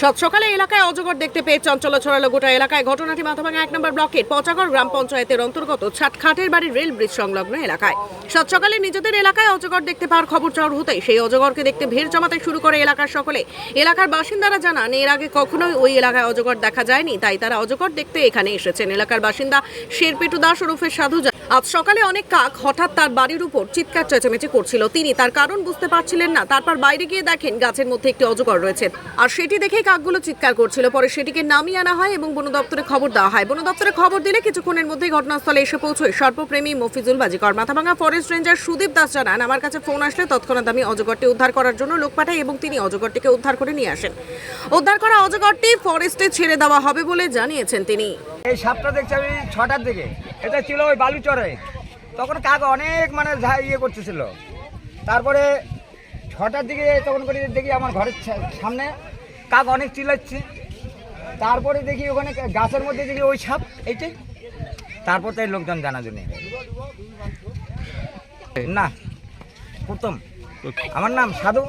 সাত সকালে এলাকায় অজগর দেখতে পেয়ে চাঞ্চল্য ছড়ালো গোটা এলাকায়। ঘটনাটি মাথাভাঙা 1 নম্বর ব্লকের পচাগড় গ্রাম পঞ্চায়েতের অন্তর্গত ছাটখাটের বাড়ির রেল ব্রিজ সংলগ্ন এলাকায়। সাত সকালে নিজেদের এলাকায় অজগর দেখতে পাওয়ার খবর চাউর হতেই সেই অজগরকে দেখতে ভিড় জমাতে শুরু করে এলাকার সকলে। এলাকার বাসিন্দারা জানান এর আগে কখনোই ওই এলাকায় অজগর দেখা যায়নি, তাই তারা অজগর দেখতে এখানে এসেছেন। এলাকার বাসিন্দা শেরপেটু দাস ওরফে সাধু আজ সকালে অনেক কাক হঠাৎ তার বাড়ির উপর চিৎকার চেঁচামেচি করছিল। তিনি তার কারণ বুঝতে পারছিলেন না। তারপর বাইরে গিয়ে দেখেন গাছের মধ্যে একটি অজগর রয়েছে, আর সেটি দেখেই কাকগুলো চিৎকার করছিল। পরে সেটিকে নামিয়ে আনা হয় এবং বন দপ্তরে খবর দেওয়া হয়। বন দপ্তরে খবর দিলে কিছুক্ষণের মধ্যেই ঘটনাস্থলে এসে পৌঁছয় সর্পপ্রেমী মফিজুল বাজিকর। মাথাভাঙা ফরেস্ট রেঞ্জার সুদীপ দাস জানান, আমার কাছে ফোন আসলে তৎক্ষণাৎ আমি অজগরটি উদ্ধার করার জন্য লোক পাঠাই এবং তিনি অজগরটিকে উদ্ধার করে নিয়ে আসেন। উদ্ধার করা অজগরটি ফরেস্টে ছেড়ে দেওয়া হবে বলে জানিয়েছেন তিনি। এই সাপটা দেখছি আমি 6টার দিকে, এটা ছিল ওই বালুচরে, তখন কাক অনেক ইয়ে করতেছিল। তারপরে 6টার দিকে তখন করে দেখি আমার ঘরের সামনে কাক অনেক চিল্লাচ্ছে। তারপরে দেখি ওখানে গাছের মধ্যে দেখি ওই সাপ এইটাই। তারপর তাই লোকজন জানা জন্য না প্রথম। আমার নাম সাধু।